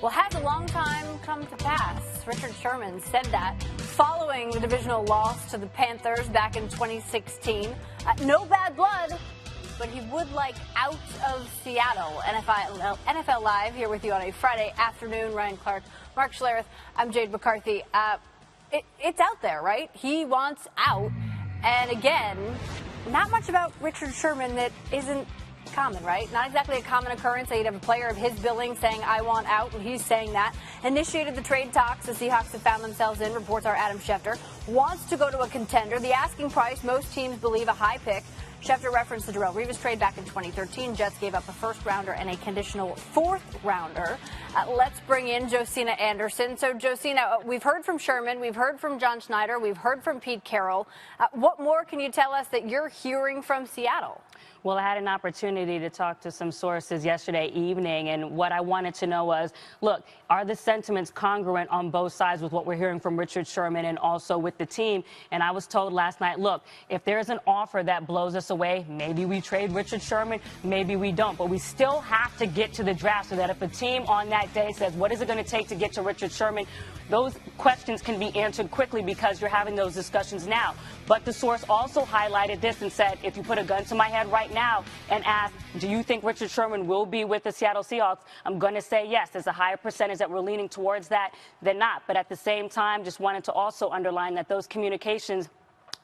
Well, has a long time come to pass? Richard Sherman said that following the divisional loss to the Panthers back in 2016. No bad blood, but he would like out of Seattle. NFL Live here with you on a Friday afternoon. Ryan Clark, Mark Schlereth, I'm Jade McCarthy. It's out there, right? He wants out. And again, not much about Richard Sherman that isn't common, right? Not exactly a common occurrence that you'd have a player of his billing saying, I want out, and he's saying that. Initiated the trade talks the Seahawks have found themselves in, reports our Adam Schefter. Wants to go to a contender. The asking price, most teams believe a high pick. Schefter referenced the Darrelle Revis trade back in 2013. Jets gave up a first-rounder and a conditional fourth-rounder. Let's bring in Josina Anderson. So, Josina, we've heard from Sherman, we've heard from John Schneider, we've heard from Pete Carroll. What more can you tell us that you're hearing from Seattle? Well, I had an opportunity to talk to some sources yesterday evening, and what I wanted to know was, look, are the sentiments congruent on both sides with what we're hearing from Richard Sherman and also with the team? And I was told last night, look, if there's an offer that blows us away, maybe we trade Richard Sherman, maybe we don't. But we still have to get to the draft so that if a team on that day says, what is it going to take to get to Richard Sherman, those questions can be answered quickly because you're having those discussions now. But the source also highlighted this and said, if you put a gun to my head right now and ask, do you think Richard Sherman will be with the Seattle Seahawks? I'm going to say yes. There's a higher percentage that we're leaning towards that than not. But at the same time, just wanted to also underline that those communications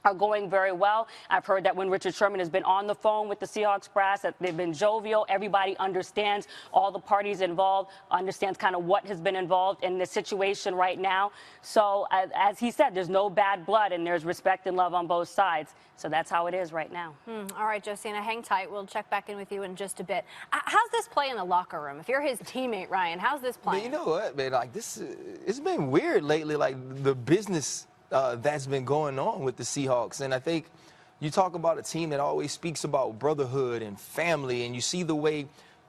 are going very well. I've heard that when Richard Sherman has been on the phone with the Seahawks brass, that they've been jovial. Everybody understands, all the parties involved, understands kind of what has been involved in the situation right now. So as he said, there's no bad blood and there's respect and love on both sides. So that's how it is right now. All right, Josina, hang tight. We'll check back in with you in just a bit. How's this play in the locker room? If you're his teammate, Ryan, how's this playing? You know what, man? Like this, it's been weird lately. Like the business that's been going on with the Seahawks. And I think you talk about a team that always speaks about brotherhood and family, and you see the way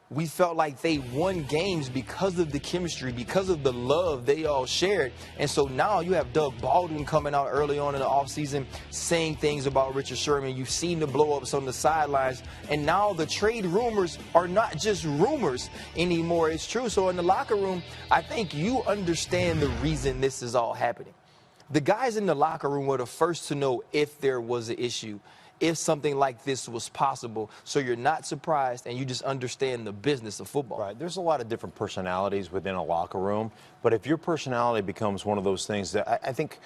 we felt like they won games because of the chemistry, because of the love they all shared. And so now you have Doug Baldwin coming out early on in the offseason saying things about Richard Sherman. You've seen the blow-ups on the sidelines. And now the trade rumors are not just rumors anymore. It's true. So in the locker room, I think you understand the reason this is all happening. The guys in the locker room were the first to know if there was an issue, if something like this was possible. So you're not surprised and you just understand the business of football. Right. There's a lot of different personalities within a locker room. But if your personality becomes one of those things that I think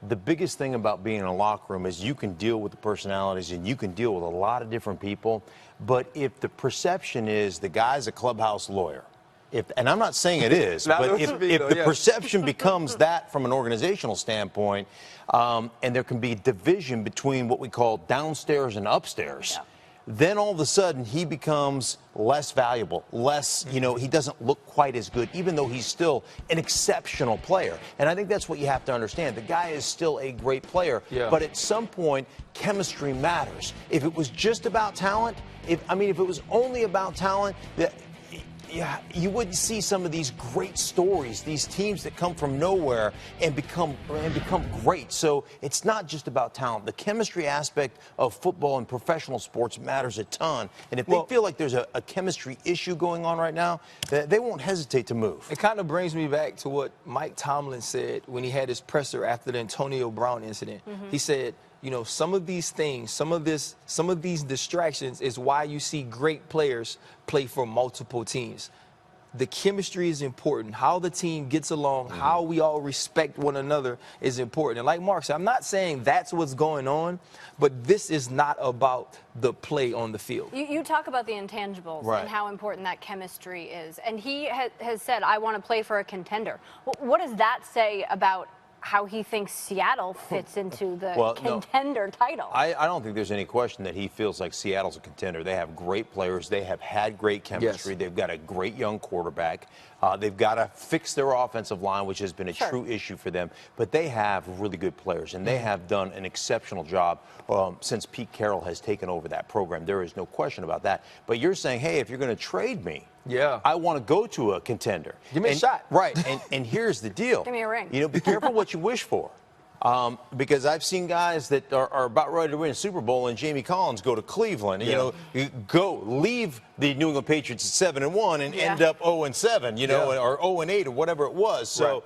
the biggest thing about being in a locker room is you can deal with the personalities and you can deal with a lot of different people. But if the perception is the guy's a clubhouse lawyer, and I'm not saying it is, but if the perception becomes that from an organizational standpoint, and there can be division between what we call downstairs and upstairs, then all of a sudden he becomes less valuable, less, he doesn't look quite as good, even though he's still an exceptional player. And I think that's what you have to understand. The guy is still a great player, but at some point, chemistry matters. If it was just about talent, if it was only about talent, you wouldn't see some of these great stories, these teams that come from nowhere and become great. So it's not just about talent. The chemistry aspect of football and professional sports matters a ton. And if they feel like there's a chemistry issue going on right now, they won't hesitate to move. It kind of brings me back to what Mike Tomlin said when he had his presser after the Antonio Brown incident. He said, some of these things, some of these distractions is why you see great players play for multiple teams. The chemistry is important. How the team gets along, how we all respect one another is important. And like Mark said, I'm not saying that's what's going on, but this is not about the play on the field. You talk about the intangibles and how important that chemistry is. And he has said, I want to play for a contender. What does that say about how he thinks Seattle fits into the contender title? I don't think there's any question that he feels like Seattle's a contender. They have great players. They have had great chemistry. They've got a great young quarterback. They've got to fix their offensive line, which has been a true issue for them. But they have really good players, and they have done an exceptional job since Pete Carroll has taken over that program. There is no question about that. But you're saying, hey, if you're going to trade me, I want to go to a contender. Give me a shot. Right. And here's the deal. Give me a ring. Be careful what you wish for. Because I've seen guys that are about ready to win a Super Bowl, and Jamie Collins go to Cleveland. Yeah. You know, leave the New England Patriots at 7-1 and end up 0-7, you know, or 0-8 or whatever it was. So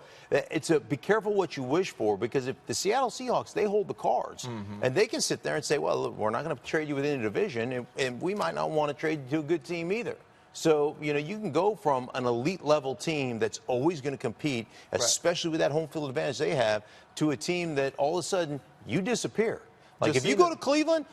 be careful what you wish for, because if the Seattle Seahawks, they hold the cards, and they can sit there and say, well, look, we're not going to trade you within the division, and we might not want to trade you to a good team either. So, you know, you can go from an elite level team that's always going to compete, especially with that home field advantage they have, to a team that all of a sudden you disappear. Like if you go to Cleveland,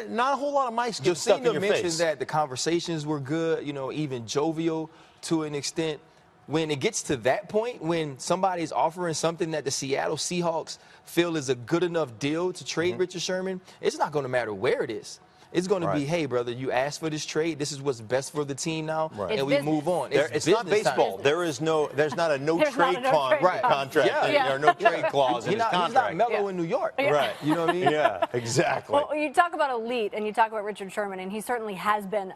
not a whole lot of mics get stuck in your face. Mentioned that the conversations were good, you know, even jovial to an extent. When it gets to that point, when somebody's offering something that the Seattle Seahawks feel is a good enough deal to trade Richard Sherman, it's not going to matter where it is. It's going to be, hey, brother, you asked for this trade. This is what's best for the team now, and we move on. It's not baseball. There's not a no-trade contract or no trade clause in his contract. He's not Melo in New York. Right. You know what I mean? Yeah, exactly. Well, you talk about elite, and you talk about Richard Sherman, and he certainly has been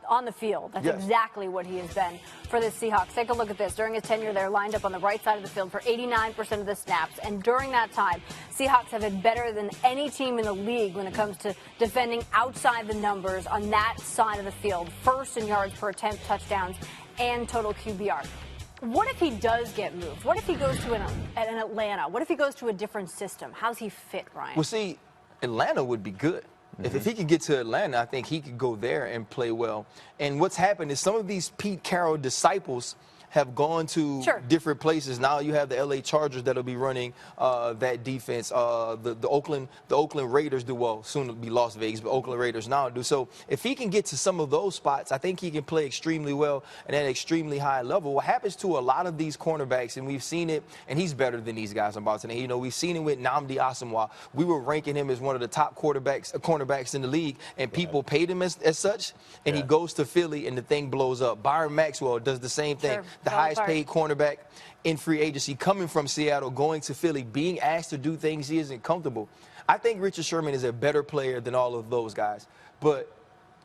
on the field. That's exactly what he has been for the Seahawks. Take a look at this. During his tenure, they're lined up on the right side of the field for 89% of the snaps. And during that time, Seahawks have been better than any team in the league when it comes to defending outside the numbers on that side of the field. First in yards per attempt, touchdowns, and total QBR. What if he does get moved? What if he goes to an Atlanta? What if he goes to a different system? How's he fit, Ryan? Well, see, Atlanta would be good. If he could get to Atlanta, I think he could go there and play well. And what's happened is some of these Pete Carroll disciples have gone to different places. Now you have the LA Chargers that'll be running that defense. The Oakland Raiders do well. Soon it'll be Las Vegas, but Oakland Raiders now do. So if he can get to some of those spots, I think he can play extremely well and at an extremely high level. What happens to a lot of these cornerbacks, and we've seen it, and he's better than these guys I'm about to name. You know, we've seen it with Nnamdi Asomugha. We were ranking him as one of the top cornerbacks in the league, and people paid him as such, and he goes to Philly and the thing blows up. Byron Maxwell does the same thing. The highest paid cornerback in free agency, coming from Seattle, going to Philly, being asked to do things he isn't comfortable. I think Richard Sherman is a better player than all of those guys. But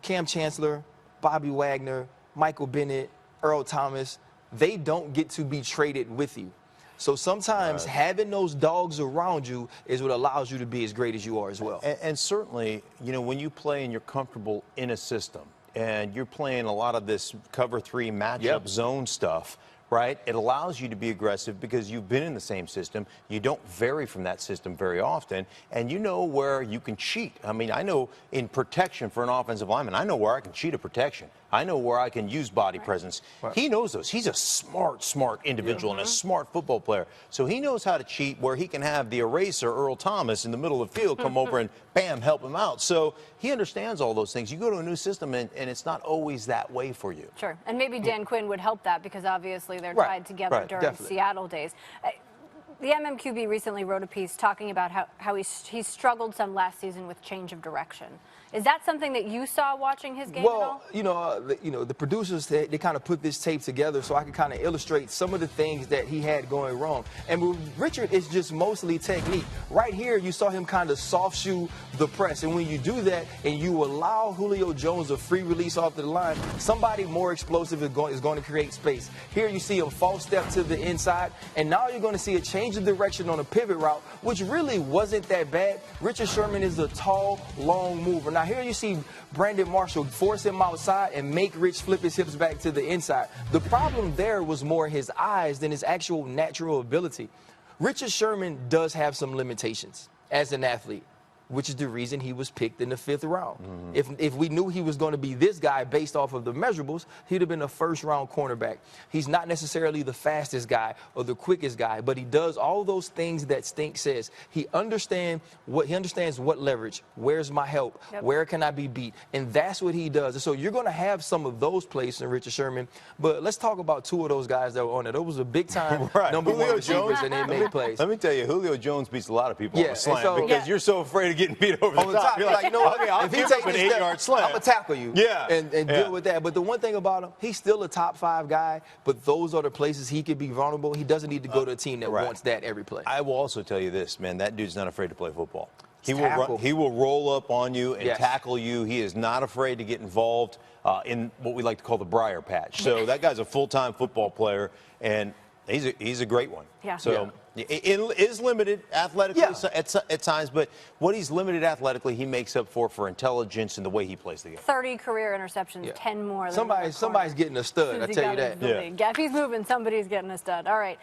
Cam Chancellor, Bobby Wagner, Michael Bennett, Earl Thomas, they don't get to be traded with you. So sometimes having those dogs around you is what allows you to be as great as you are as well. And certainly, you know, when you play and you're comfortable in a system, and you're playing a lot of this cover 3 matchup zone stuff, right? It allows you to be aggressive because you've been in the same system. You don't vary from that system very often, and you know where you can cheat. I mean, I know in protection for an offensive lineman, I know where I can cheat a protection. I know where I can use body presence. He knows those. He's a smart individual and a smart football player. So he knows how to cheat where he can have the eraser, Earl Thomas, in the middle of the field come over and, bam, help him out. So he understands all those things. You go to a new system, and it's not always that way for you. Sure. And maybe Dan Quinn would help that because obviously they're tied together during Seattle days. The MMQB recently wrote a piece talking about how he struggled some last season with change of direction. Is that something that you saw watching his game at all? Well, the producers, they kind of put this tape together so I could kind of illustrate some of the things that he had going wrong. And with Richard, it's just mostly technique. Right here, you saw him kind of soft shoe the press. And when you do that and you allow Julio Jones a free release off the line, somebody more explosive is going to create space. Here you see him false step to the inside, and now you're going to see a change of direction on a pivot route, which really wasn't that bad. Richard Sherman is a tall, long mover. Now here you see Brandon Marshall force him outside and make Rich flip his hips back to the inside. The problem there was more his eyes than his actual natural ability. Richard Sherman does have some limitations as an athlete, which is the reason he was picked in the 5th round. If we knew he was going to be this guy based off of the measurables, he'd have been a first-round cornerback. He's not necessarily the fastest guy or the quickest guy, but he does all those things that Stink says. He understands what leverage, where's my help, where can I be beat, and that's what he does. And so you're going to have some of those plays in Richard Sherman, but let's talk about 2 of those guys that were on it. Those was a big-time number 1 receivers, and they made plays. Let me tell you, Julio Jones beats a lot of people on the slant because you're so afraid of getting beat over the top. You're like, you know what? Okay, if he takes an 8-yard slant, I'm going to tackle you and deal with that. But the one thing about him, he's still a top 5 guy, but those are the places he could be vulnerable. He doesn't need to go to a team that wants that every play. I will also tell you this, man, that dude's not afraid to play football. He will roll up on you and tackle you. He is not afraid to get involved in what we like to call the briar patch. So that guy's a full-time football player, and He's a great one. Yeah. So it is limited athletically at times, but what he's limited athletically, he makes up for intelligence and the way he plays the game. 30 career interceptions, 10 more than Somebody's getting a stud. I tell you that. Yeah. If he's moving, somebody's getting a stud. All right.